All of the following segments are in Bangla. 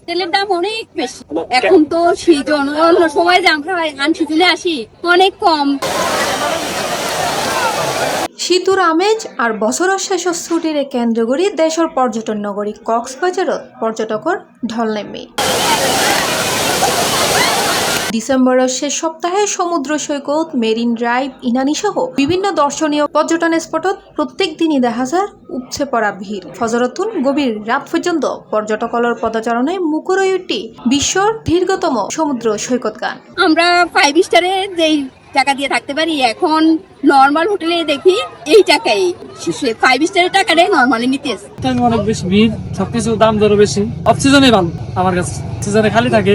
তেলের দাম অনেক বেশি এখন তো সিজন, অন্য সময় যে আমরা আনসিজনে আসি অনেক কম। শীতুর আমেজ আর বছরের শেষ ছুটিরে কেন্দ্র করে দেশের পর্যটন নগরী কক্সবাজারত পর্যটকর ঢল নেমে। ডিসেম্বরের শেষ সপ্তাহে সমুদ্র সৈকত, মেরিন ড্রাইভ, ইনানি সহ বিভিন্ন দর্শনীয় পর্যটন স্পটত প্রত্যেক দিনই দেখা যায় উপচে পড়া ভিড়। ফজরতুন গভীর রাত পর্যন্ত পর্যটকলর পদচারণায় মুখর হয়ে উঠি বিশ্বর দীর্ঘতম সমুদ্র সৈকত গান। আমরা 5 স্টারে যেই টাকা দিয়ে থাকতে পারি এখন নর্মাল হোটেলে দেখি এই টাকাই 5 স্টারের টাকাটাই নর্মালি নিতেছে। অনেক বেশি ভিড়, সবকিছু দাম দরও বেশি। অফ সিজনে ভালো আমার কাছে, সিজনে খালি থাকে,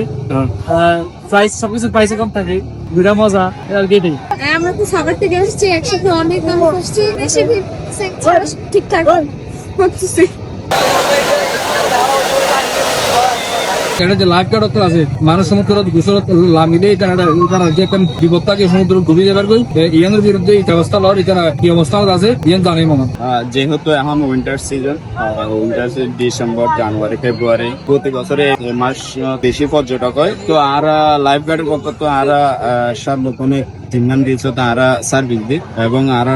প্রাইস সবকিছু প্রাইসে কম থাকে, ঘুরা মজা আর গেটেই। আমরা তো সাভার থেকে আসছি, একসাথে অনেক দাম আসছি, বেশি ভিড় ঠিকঠাক হচ্ছে। এটা যে লাইফ গার্ড আছে মানুষ সমুদ্র গোসল লামিলে তারা যে একটা বিপদ থাকে সমুদ্র ডুবে যাবার কই ইয়ানের বিরুদ্ধে এই ব্যবস্থা লওয়ার এখানে কি অবস্থা আছে ইয়ান জানি মনে। যেহেতু এখন উইন্টার সিজন, ডিসেম্বর, জানুয়ারি, ফেব্রুয়ারি প্রতি বছরে এই মাস বেশি পর্যটক হয়। তো আর লাইফ গার্ডের পক্ষ তো আর সার্বক্ষণিক জিম্মান দিয়েছে তারা সার্ভিস দিই এবং আর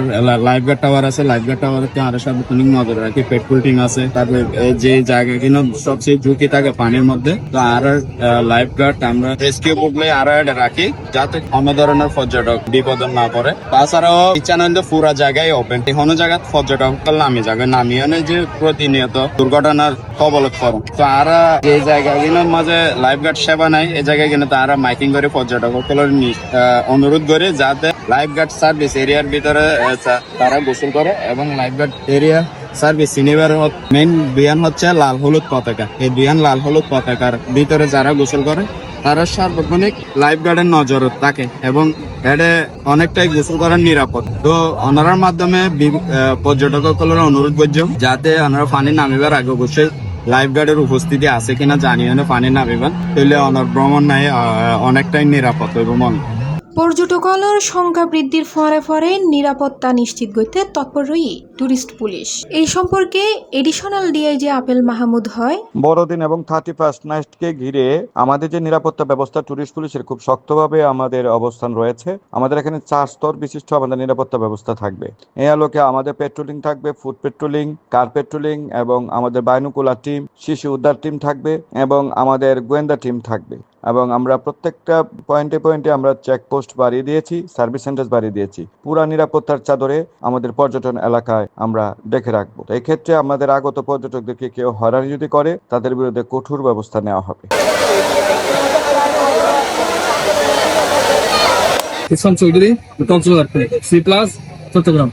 লাইফ গার্ড টাওয়ার আছে, লাইফ গার্ড টাওয়ারকে আর সার্বক্ষণিক নজর রাখি। পেট্রোল টিম আছে, তারপরে যে জায়গা কিনা সবচেয়ে ঝুঁকি থাকে পানির মধ্যে, তো আর লাইফ গার্ড আমরা রেস্কিউ বোটলে আর রাখি যাতে অন্য ধরনের পর্যটক বিপদে না পড়ে। তাছাড়াও চ্যানেল পুরা জায়গায় ওপেন, কোনো জায়গায় পর্যটক নামিয়ে যে প্রতিনিয়ত দুর্ঘটনার কবলত পড়ে। তো আর যে জায়গাগুলোর মাঝে লাইফ গার্ড সেবা নাই এই জায়গায় কিনা তারা মাইকিং করে পর্যটক অনুরোধ করে যাতে লাইফ গার্ড সার্ভিস এরিয়ার ভিতরে তারা গোসল করে এবং লাইফ গার্ড এরিয়া সার্ভিস সিনিভার মেইন বিয়ান হচ্ছে লাল হলুদ পতাকা। এই বিয়ান লাল হলুদ পতাকার ভিতরে যারা গোসল করে তারা সার্বক্ষণিক লাইফ গার্ডের নজরত থাকে এবং এটা অনেকটাই গোসল করার নিরাপদ। তো ওনার মাধ্যমে পর্যটকদের অনুরোধ করছে যাতে ওনারা পানি নামিবার আগে অবশ্যই লাইফ গার্ডের উপস্থিতি আছে কিনা জানিয়ে পানি নামিবেন, তাহলে অনার ভ্রমণ নাই অনেকটাই নিরাপদ হইব মনে। পর্যটকলর সংখ্যা বৃদ্ধির ফলে ফলে নিরাপত্তা নিশ্চিত করতে তৎপর রই টুরিস্ট পুলিশ। এই সম্পর্কে এডিশনাল ডিআইজি আপেল মাহমুদ হয়, বড়দিন এবং 31 নাইটকে ঘিরে আমাদের যে নিরাপত্তা ব্যবস্থা টুরিস্ট পুলিশের খুব শক্তভাবে আমাদের অবস্থান রয়েছে। আমাদের এখানে 4 স্তর বিশিষ্ট আমাদের নিরাপত্তা ব্যবস্থা থাকবে। এই আলোকে আমাদের পেট্রোলিং থাকবে, ফুড পেট্রোলিং, কার পেট্রোলিং এবং আমাদের বাইনোকুলার টিম, শিশু উদ্ধার টিম থাকবে এবং আমাদের গোয়েন্দা টিম থাকবে। এবং আমরা প্রত্যেকটা পয়েন্টে পয়েন্টে আমরা চেকপোস্ট বাড়িয়ে দিয়েছি, সার্ভিস সেন্টার বাড়িয়ে দিয়েছি। পুরা নিরাপত্তার চাদরে আমাদের পর্যটন এলাকায় আমরা দেখে রাখবো। এই ক্ষেত্রে আমাদের আগত পর্যটকদেরকে কেউ হয়রানি যদি করে তাদের বিরুদ্ধে কঠোর ব্যবস্থা নেওয়া হবে। চৌধুরী, চট্টগ্রাম।